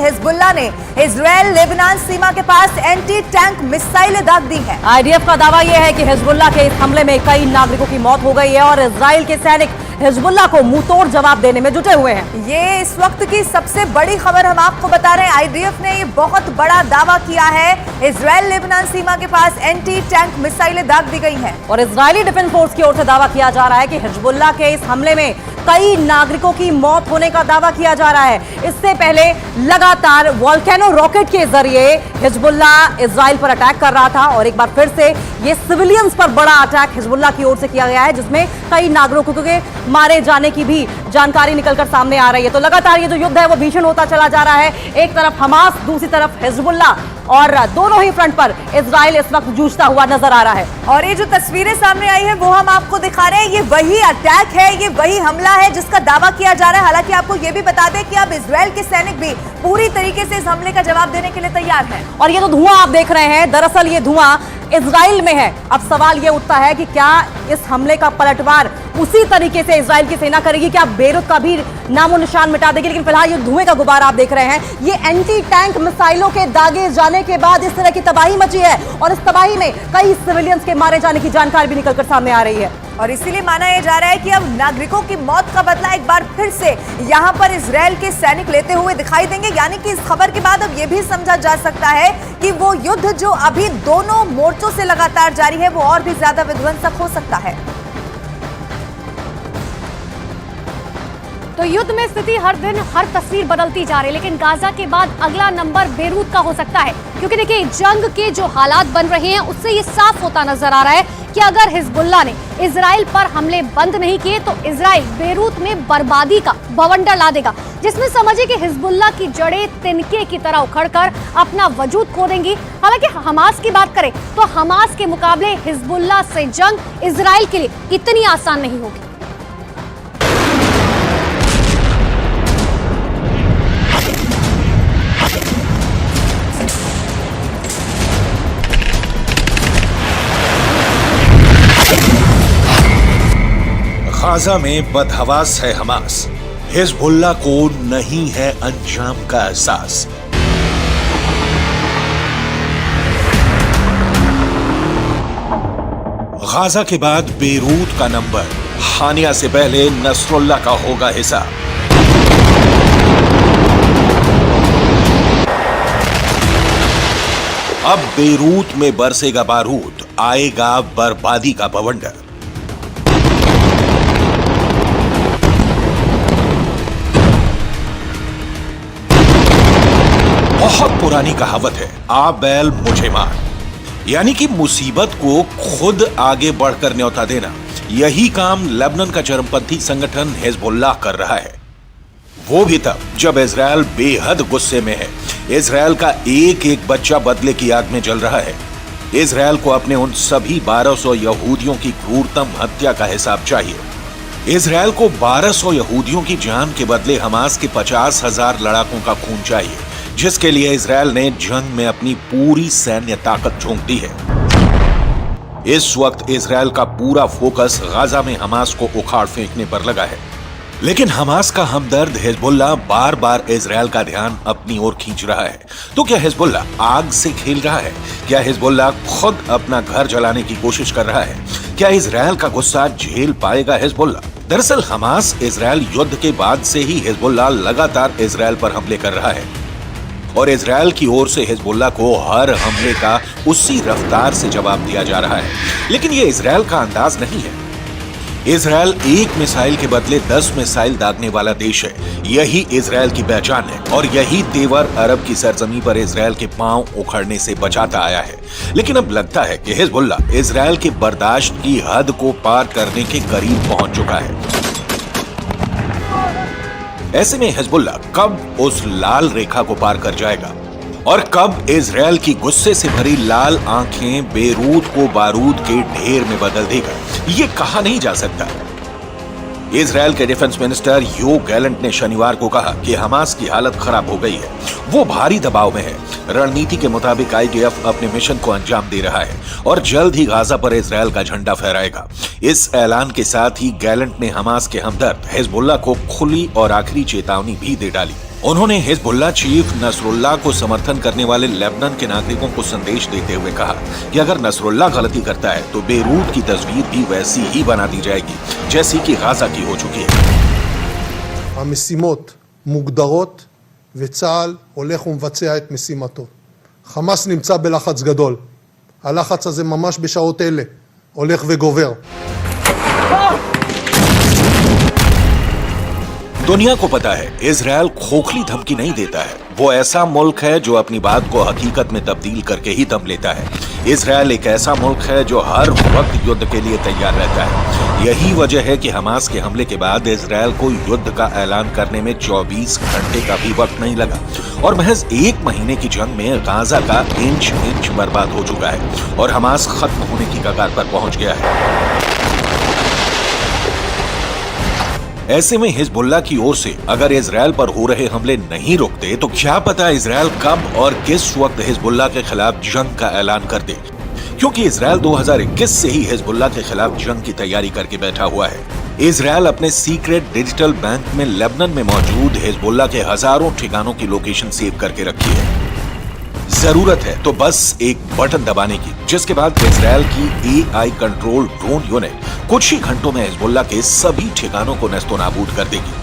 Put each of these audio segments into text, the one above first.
Hezbollah ने Israel Lebanon सीमा के पास anti tank मिसाइलें दाग दी हैं। आईडीएफ का दावा यह है कि हिजबुल्लाह के इस हमले में कई नागरिकों की मौत हो गई है और इजराइल के सैनिक हिजबुल्लाह को मुंहतोड़ जवाब देने में जुटे हुए हैं। ये इस वक्त की सबसे बड़ी खबर हम आपको बता रहे हैं। आईडीएफ ने ये बहुत बड़ा दावा किया है, इजराइल लेबनान सीमा के पास एंटी टैंक मिसाइलें दाग दी गई हैं। और इजरायली डिफेंस फोर्स की ओर से दावा किया जा रहा है कि हिजबुल्लाह के इस हमले में कई नागरिकों की मौत होने का दावा किया जा रहा है। इससे पहले लगातार वोल्केनो रॉकेट के जरिए हिजबुल्लाह इजराइल पर अटैक कर रहा था और एक बार फिर से ये सिविलियंस पर बड़ा अटैक हिजबुल्लाह की ओर से किया गया है, जिसमें कई नागरिकों के मारे जाने की भी जानकारी निकलकर सामने आ रही है। तो लगातार ये जो युद्ध है वो भीषण होता चला जा रहा है। एक तरफ हमास, दूसरी तरफ हिजबुल्लाह, और दोनों ही फ्रंट पर इजराइल इस वक्त जूझता हुआ नजर आ रहा है। और ये जो तस्वीरें सामने आई है वो हम आपको दिखा रहे हैं। ये वही अटैक है, ये वही हमला है जिसका दावा किया जा रहा है। हालांकि आपको ये भी बता दें कि अब इजराइल के सैनिक भी पूरी तरीके से इस हमले का जवाब देने के लिए तैयार हैं। और ये जो धुआं आप देख रहे हैं, दरअसल ये धुआं इजराइल में है। अब सवाल ये उठता है कि क्या इस हमले का पलटवार उसी तरीके से इजराइल की सेना करेगी, क्या बेरूत का भी नामो निशान मिटा देगी? लेकिन फिलहाल ये धुएं का गुब्बारा आप देख रहे हैं, ये एंटी टैंक मिसाइलों के दागे जाने के बाद इस तरह की तबाही मची है और इस तबाही में कई सिविलियंस के मारे जाने की जानकारी भी निकलकर सामने आ रही है। और इसीलिए माना यह जा रहा है कि अब नागरिकों की मौत का बदला एक बार फिर से यहां पर इजराइल के सैनिक लेते हुए दिखाई देंगे। यानी कि इस खबर के बाद अब यह भी समझा जा सकता है कि वो युद्ध जो अभी दोनों मोर्चों से लगातार जारी है वो और भी ज्यादा विध्वंसक हो सकता है। तो युद्ध में स्थिति हर दिन हर तस्वीर बदलती जा रही है, लेकिन गाजा के बाद अगला नंबर बेरूत का हो सकता है। क्योंकि देखिए, जंग के जो हालात बन रहे हैं उससे ये साफ होता नजर आ रहा है कि अगर हिजबुल्लाह ने इजराइल पर हमले बंद नहीं किए तो इजराइल बेरूत में बर्बादी का बवंडर ला देगा, जिसमें समझिए कि हिजबुल्लाह की जड़ें तिनके की तरह उखड़कर अपना वजूद खो देंगी। हालांकि हमास की बात करें तो हमास के मुकाबले हिजबुल्लाह से जंग इजराइल के लिए इतनी आसान नहीं होगी। गाजा में बदहवास है हमास, हिजबुल्लाह को नहीं है अंजाम का एहसास। गाजा के बाद बेरूत का नंबर, हानिया से पहले नसरुल्लाह का होगा हिसाब। अब बेरूत में बरसेगा बारूद, आएगा बर्बादी का बवंडर। बहुत पुरानी कहावत है, आ बैल मुझे मार, यानी कि मुसीबत को खुद आगे बढ़कर न्योता देना। यही काम लेबनान का चरमपंथी संगठन हिजबुल्लाह कर रहा है, वो भी तब जब इजराइल बेहद गुस्से में है। इजराइल का एक एक बच्चा बदले की आग में जल रहा है। इजराइल को अपने उन सभी 1200 यहूदियों की क्रूरतम हत्या का हिसाब चाहिए। इजराइल को 1200 यहूदियों की जान के बदले हमास के 50,000 लड़ाकों का खून चाहिए, जिसके लिए इजराइल ने जंग में अपनी पूरी सैन्य ताकत झोंक दी है। इस वक्त इजराइल का पूरा फोकस गाजा में हमास को उखाड़ फेंकने पर लगा है। लेकिन हमास का हमदर्द हिजबुल्लाह बार बार इजराइल का ध्यान अपनी ओर खींच रहा है। तो क्या हिजबुल्लाह आग से खेल रहा है? क्या हिजबुल्लाह खुद अपना घर जलाने की कोशिश कर रहा है? क्या इजराइल का गुस्सा झेल पाएगा हिजबुल्लाह? दरअसल हमास इजराइल युद्ध के बाद से ही हिजबुल्लाह लगातार इजराइल पर हमले कर रहा है और इजराइल की ओर से हिजबुल्लाह को हर हमले का उसी रफ्तार से जवाब दिया जा रहा है। लेकिन ये इजराइल का अंदाज नहीं है। इजराइल एक मिसाइल के बदले 10 मिसाइल दागने वाला देश है। यही इजराइल की पहचान है और यही तेवर अरब की सरजमी पर इजराइल के पांव उखड़ने से बचाता आया है। लेकिन अब लगता है कि हिजबुल्लाह इजराइल के बर्दाश्त की हद को पार करने के करीब पहुंच चुका है। ऐसे में हिजबुल्लाह कब उस लाल रेखा को पार कर जाएगा और कब इजराइल की गुस्से से भरी लाल आंखें बेरूत को बारूद के ढेर में बदल देगा, ये कहा नहीं जा सकता। इजराइल के डिफेंस मिनिस्टर योव गैलेंट ने शनिवार को कहा कि हमास की हालत खराब हो गई है, वो भारी दबाव में है। रणनीति के मुताबिक आईडीएफ अपने मिशन को अंजाम दे रहा है और जल्द ही गाजा पर इजराइल का झंडा फहराएगा। इस ऐलान के साथ ही गैलेंट ने हमास के हमदर्द हिजबुल्लाह को खुली और आखिरी चेतावनी भी दे डाली उन्होंने हिजबुल्लाह चीफ नसरुल्लाह को समर्थन करने वाले लेबनान के नागरिकों को संदेश देते हुए कहा कि अगर नसरुल्लाह गलती करता है तो बेरूत की तस्वीर भी वैसी ही बना दी जाएगी जैसी कि गाजा की हो चुकी है। המשימות מוגדרות וצה"ל הולך ומבצע את משימתו. חמאס נמצא בלחץ גדול. הלחץ הזה ממש בשעות אלה הולך וגובר. दुनिया को पता है इजराइल खोखली धमकी नहीं देता है। वो ऐसा मुल्क है जो अपनी बात को हकीकत में तब्दील करके ही दम लेता है। इजराइल एक ऐसा मुल्क है जो हर वक्त युद्ध के लिए तैयार रहता है। यही वजह है कि हमास के हमले के बाद इजराइल को युद्ध का ऐलान करने में 24 घंटे का भी वक्त नहीं लगा और महज 1 महीने की जंग में गाजा का इंच इंच बर्बाद हो चुका है और हमास खत्म होने की कगार पर पहुंच गया है। ऐसे में हिजबुल्लाह की ओर से अगर इजराइल पर हो रहे हमले नहीं रुकते तो क्या पता इजराइल कब और किस वक्त हिजबुल्लाह के खिलाफ जंग का ऐलान कर दे, क्योंकि इजराइल 2021 से ही हिजबुल्लाह के खिलाफ जंग की तैयारी करके बैठा हुआ है। इजराइल अपने सीक्रेट डिजिटल बैंक में लेबनान में मौजूद हिजबुल्लाह के हजारों ठिकानों की लोकेशन सेव करके रखी है। जरूरत है तो बस एक बटन दबाने की, जिसके बाद इजराइल की AI कंट्रोल ड्रोन यूनिट कुछ ही घंटों में हिजबुल्लाह के सभी ठिकानों को नेस्तो नाबूद कर देगी।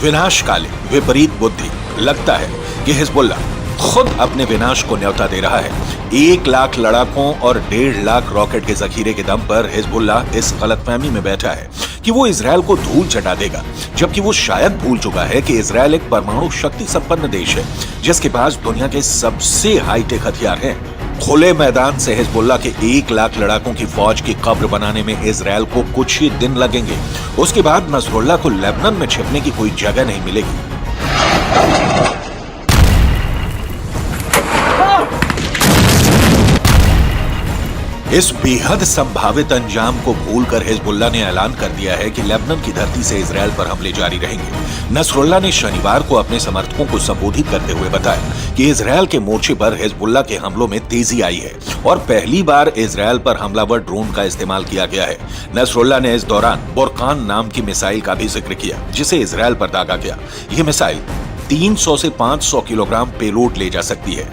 विनाशकालीन विपरीत बुद्धि। लगता है कि हिजबुल्लाह खुद अपने विनाश को न्योता दे रहा है। 1 लाख लड़ाकों और 1.5 लाख रॉकेट के जखीरे के दम पर हिजबुल्लाह इस गलतफहमी में बैठा है कि वो इजराइल को धूल चटा देगा, जबकि वो शायद भूल चुका है कि इजराइल एक परमाणु शक्ति संपन्न देश है जिसके पास दुनिया के सबसे हाईटेक हथियार हैं। खुले मैदान से हिजबुल्लाह के 1 लाख लड़ाकों की फौज की कब्र बनाने में इजराइल को कुछ ही दिन लगेंगे। उसके बाद नसरुल्लाह को लेबनान में छिपने की कोई जगह नहीं मिलेगी। इस बेहद संभावित अंजाम को भूलकर हिजबुल्लाह ने ऐलान कर दिया है कि लेबनान की धरती से इजराइल पर हमले जारी रहेंगे। नसरुल्लाह ने शनिवार को अपने समर्थकों को संबोधित करते हुए बताया कि इजराइल के मोर्चे पर हिजबुल्लाह के हमलों में तेजी आई है और पहली बार इजराइल पर हमलावर ड्रोन का इस्तेमाल किया गया है। नसरुल्लाह ने इस दौरान बुरकान नाम की मिसाइल का भी जिक्र किया जिसे इजराइल पर दागा गया। यह मिसाइल 300 से 500 किलोग्राम पेलोड ले जा सकती है।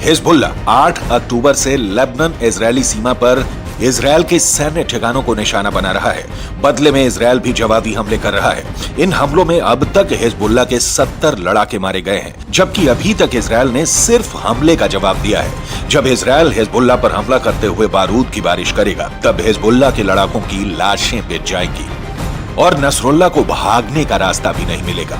हिजबुल्लाह 8 अक्टूबर से लेबनान इजरायली सीमा पर इजराइल के सैन्य ठिकानों को निशाना बना रहा है। बदले में इजराइल भी जवाबी हमले कर रहा है। इन हमलों में अब तक हिजबुल्लाह के 70 लड़ाके मारे गए हैं, जबकि अभी तक इजराइल ने सिर्फ हमले का जवाब दिया है। जब इजराइल हिजबुल्लाह पर हमला करते हुए बारूद की बारिश करेगा तब हिजबुल्लाह के लड़ाकों की लाशें बिछ जाएंगी और नसरुल्लाह को भागने का रास्ता भी नहीं मिलेगा।